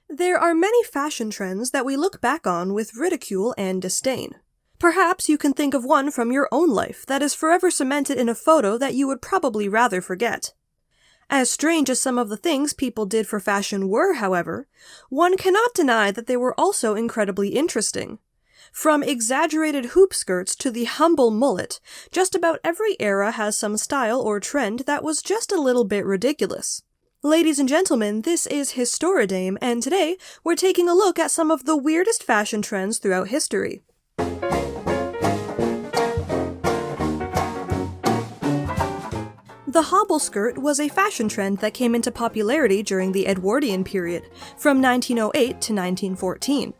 There are many fashion trends that we look back on with ridicule and disdain. Perhaps you can think of one from your own life that is forever cemented in a photo that you would probably rather forget. As strange as some of the things people did for fashion were, however, one cannot deny that they were also incredibly interesting. From exaggerated hoop skirts to the humble mullet, just about every era has some style or trend that was just a little bit ridiculous. Ladies and gentlemen, this is Historidame, and today we're taking a look at some of the weirdest fashion trends throughout history. The hobble skirt was a fashion trend that came into popularity during the Edwardian period, from 1908 to 1914.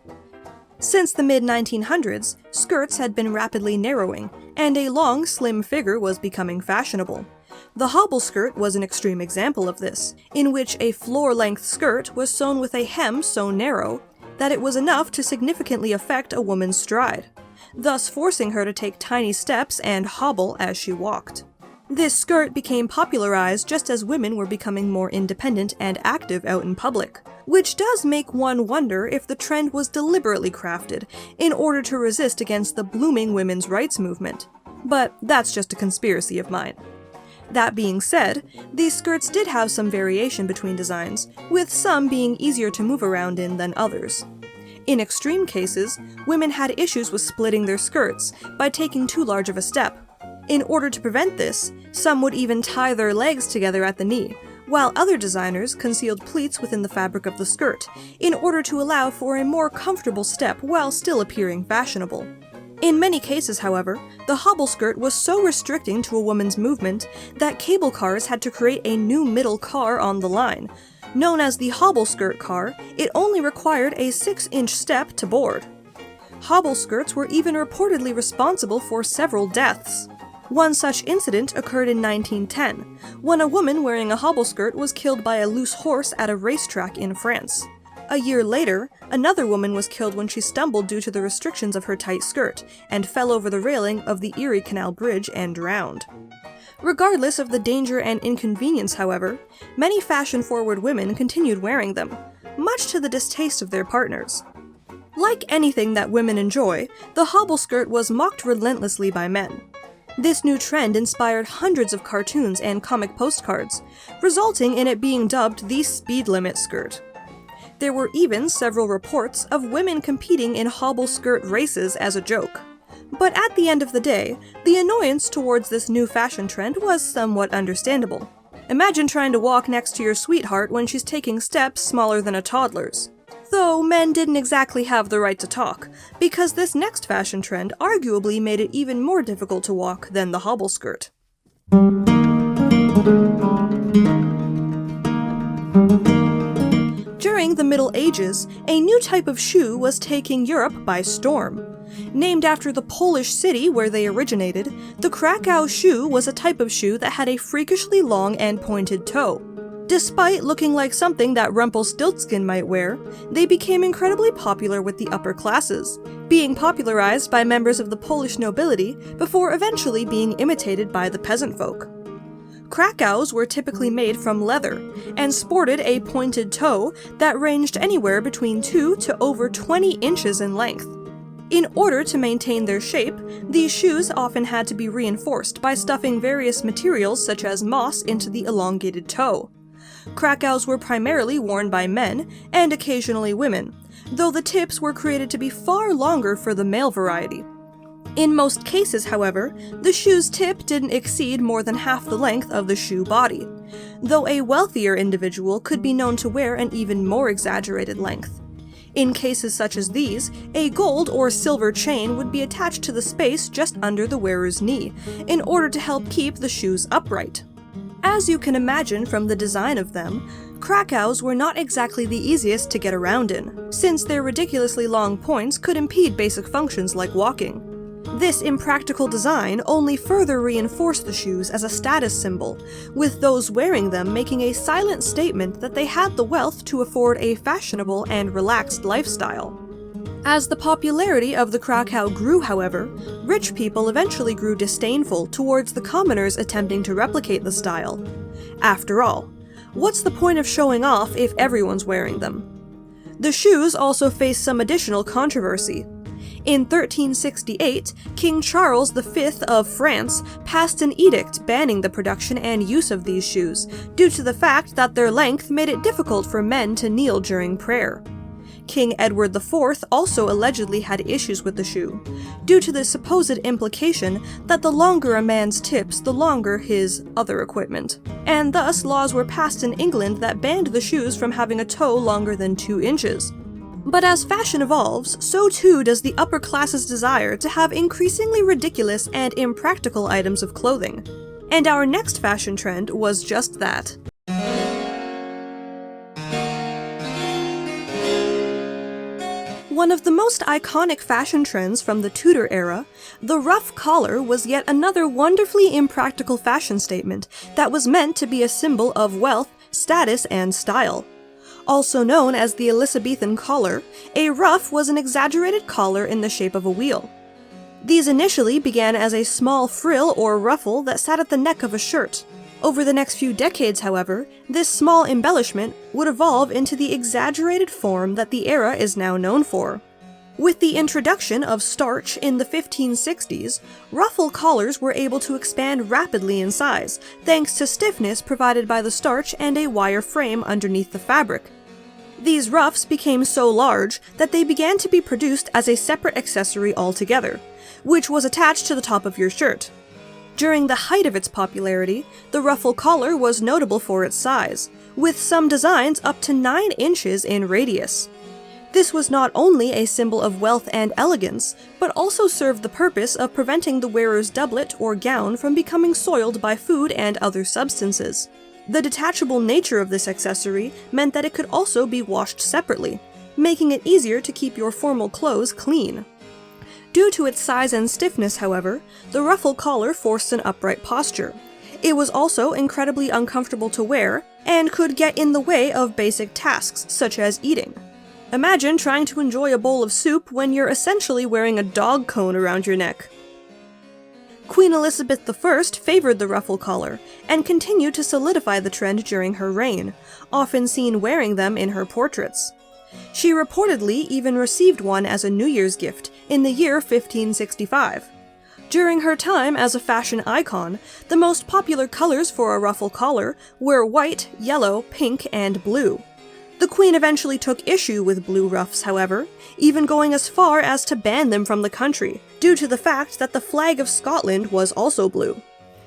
Since the mid-1900s, skirts had been rapidly narrowing, and a long, slim figure was becoming fashionable. The hobble skirt was an extreme example of this, in which a floor-length skirt was sewn with a hem so narrow that it was enough to significantly affect a woman's stride, thus forcing her to take tiny steps and hobble as she walked. This skirt became popularized just as women were becoming more independent and active out in public, which does make one wonder if the trend was deliberately crafted in order to resist against the blooming women's rights movement. But that's just a conspiracy of mine. That being said, these skirts did have some variation between designs, with some being easier to move around in than others. In extreme cases, women had issues with splitting their skirts by taking too large of a step. In order to prevent this, some would even tie their legs together at the knee, while other designers concealed pleats within the fabric of the skirt in order to allow for a more comfortable step while still appearing fashionable. In many cases, however, the hobble skirt was so restricting to a woman's movement that cable cars had to create a new middle car on the line. Known as the hobble skirt car, it only required a 6-inch step to board. Hobble skirts were even reportedly responsible for several deaths. One such incident occurred in 1910, when a woman wearing a hobble skirt was killed by a loose horse at a racetrack in France. A year later, another woman was killed when she stumbled due to the restrictions of her tight skirt, and fell over the railing of the Erie Canal Bridge and drowned. Regardless of the danger and inconvenience, however, many fashion-forward women continued wearing them, much to the distaste of their partners. Like anything that women enjoy, the hobble skirt was mocked relentlessly by men. This new trend inspired hundreds of cartoons and comic postcards, resulting in it being dubbed the speed limit skirt. There were even several reports of women competing in hobble skirt races as a joke. But at the end of the day, the annoyance towards this new fashion trend was somewhat understandable. Imagine trying to walk next to your sweetheart when she's taking steps smaller than a toddler's. Though men didn't exactly have the right to talk, because this next fashion trend arguably made it even more difficult to walk than the hobble skirt. During the Middle Ages, a new type of shoe was taking Europe by storm. Named after the Polish city where they originated, the Krakow Shoe was a type of shoe that had a freakishly long and pointed toe. Despite looking like something that Rumpelstiltskin might wear, they became incredibly popular with the upper classes, being popularized by members of the Polish nobility before eventually being imitated by the peasant folk. Krakows were typically made from leather, and sported a pointed toe that ranged anywhere between 2 to over 20 inches in length. In order to maintain their shape, these shoes often had to be reinforced by stuffing various materials such as moss into the elongated toe. Krakows were primarily worn by men, and occasionally women, though the tips were created to be far longer for the male variety. In most cases, however, the shoe's tip didn't exceed more than half the length of the shoe body, though a wealthier individual could be known to wear an even more exaggerated length. In cases such as these, a gold or silver chain would be attached to the space just under the wearer's knee, in order to help keep the shoes upright. As you can imagine from the design of them, Krakows were not exactly the easiest to get around in, since their ridiculously long points could impede basic functions like walking. This impractical design only further reinforced the shoes as a status symbol, with those wearing them making a silent statement that they had the wealth to afford a fashionable and relaxed lifestyle. As the popularity of the Krakow grew, however, rich people eventually grew disdainful towards the commoners attempting to replicate the style. After all, what's the point of showing off if everyone's wearing them? The shoes also faced some additional controversy. In 1368, King Charles V of France passed an edict banning the production and use of these shoes, due to the fact that their length made it difficult for men to kneel during prayer. King Edward IV also allegedly had issues with the shoe, due to the supposed implication that the longer a man's tips, the longer his other equipment. And thus laws were passed in England that banned the shoes from having a toe longer than 2 inches. But as fashion evolves, so too does the upper class's desire to have increasingly ridiculous and impractical items of clothing. And our next fashion trend was just that. One of the most iconic fashion trends from the Tudor era, the ruff collar was yet another wonderfully impractical fashion statement that was meant to be a symbol of wealth, status, and style. Also known as the Elizabethan collar, a ruff was an exaggerated collar in the shape of a wheel. These initially began as a small frill or ruffle that sat at the neck of a shirt. Over the next few decades, however, this small embellishment would evolve into the exaggerated form that the era is now known for. With the introduction of starch in the 1560s, ruffle collars were able to expand rapidly in size, thanks to stiffness provided by the starch and a wire frame underneath the fabric. These ruffs became so large that they began to be produced as a separate accessory altogether, which was attached to the top of your shirt. During the height of its popularity, the ruffle collar was notable for its size, with some designs up to 9 inches in radius. This was not only a symbol of wealth and elegance, but also served the purpose of preventing the wearer's doublet or gown from becoming soiled by food and other substances. The detachable nature of this accessory meant that it could also be washed separately, making it easier to keep your formal clothes clean. Due to its size and stiffness, however, the ruffle collar forced an upright posture. It was also incredibly uncomfortable to wear, and could get in the way of basic tasks, such as eating. Imagine trying to enjoy a bowl of soup when you're essentially wearing a dog cone around your neck. Queen Elizabeth I favored the ruffle collar, and continued to solidify the trend during her reign, often seen wearing them in her portraits. She reportedly even received one as a New Year's gift in the year 1565. During her time as a fashion icon, the most popular colors for a ruffle collar were white, yellow, pink, and blue. The Queen eventually took issue with blue ruffs, however, even going as far as to ban them from the country, due to the fact that the flag of Scotland was also blue.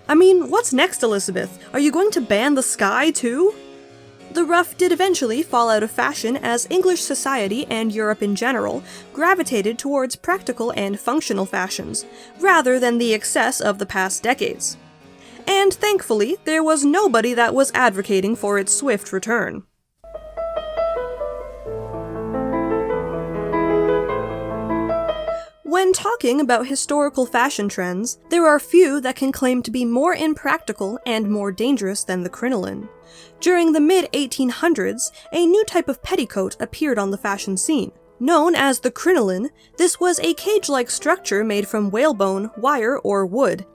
I mean, what's next, Elizabeth? Are you going to ban the sky, too? The ruff did eventually fall out of fashion as English society and Europe in general gravitated towards practical and functional fashions, rather than the excess of the past decades. And thankfully, there was nobody that was advocating for its swift return. When talking about historical fashion trends, there are few that can claim to be more impractical and more dangerous than the crinoline. During the mid-1800s, a new type of petticoat appeared on the fashion scene. Known as the crinoline, this was a cage-like structure made from whalebone, wire, or wood.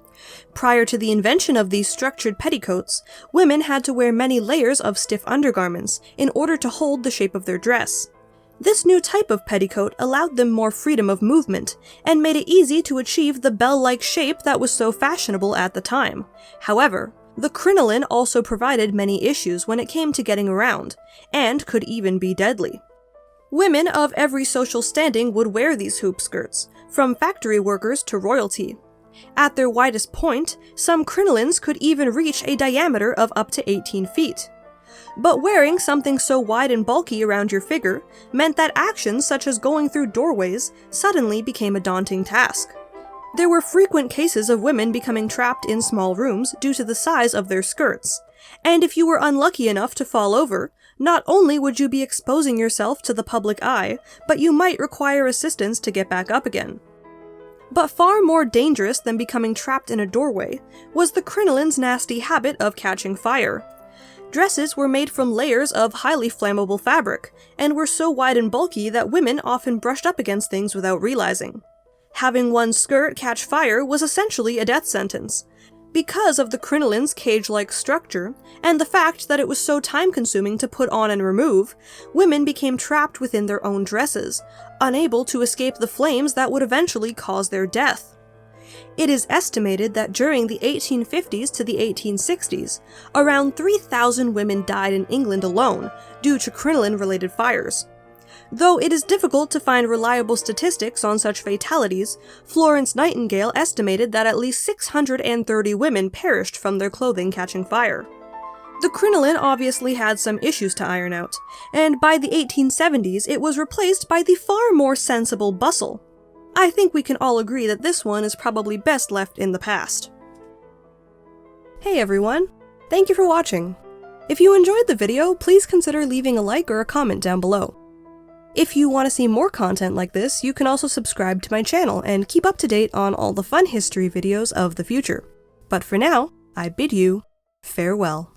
Prior to the invention of these structured petticoats, women had to wear many layers of stiff undergarments in order to hold the shape of their dress. This new type of petticoat allowed them more freedom of movement, and made it easy to achieve the bell-like shape that was so fashionable at the time. However, the crinoline also provided many issues when it came to getting around, and could even be deadly. Women of every social standing would wear these hoop skirts, from factory workers to royalty. At their widest point, some crinolines could even reach a diameter of up to 18 feet. But wearing something so wide and bulky around your figure meant that actions such as going through doorways suddenly became a daunting task. There were frequent cases of women becoming trapped in small rooms due to the size of their skirts, and if you were unlucky enough to fall over, not only would you be exposing yourself to the public eye, but you might require assistance to get back up again. But far more dangerous than becoming trapped in a doorway was the crinoline's nasty habit of catching fire. Dresses were made from layers of highly flammable fabric, and were so wide and bulky that women often brushed up against things without realizing. Having one's skirt catch fire was essentially a death sentence. Because of the crinoline's cage-like structure, and the fact that it was so time-consuming to put on and remove, women became trapped within their own dresses, unable to escape the flames that would eventually cause their death. It is estimated that during the 1850s to the 1860s, around 3,000 women died in England alone due to crinoline-related fires. Though it is difficult to find reliable statistics on such fatalities, Florence Nightingale estimated that at least 630 women perished from their clothing catching fire. The crinoline obviously had some issues to iron out, and by the 1870s it was replaced by the far more sensible bustle. I think we can all agree that this one is probably best left in the past. Hey everyone! Thank you for watching. If you enjoyed the video, please consider leaving a like or a comment down below. If you want to see more content like this, you can also subscribe to my channel and keep up to date on all the fun history videos of the future. But for now, I bid you farewell.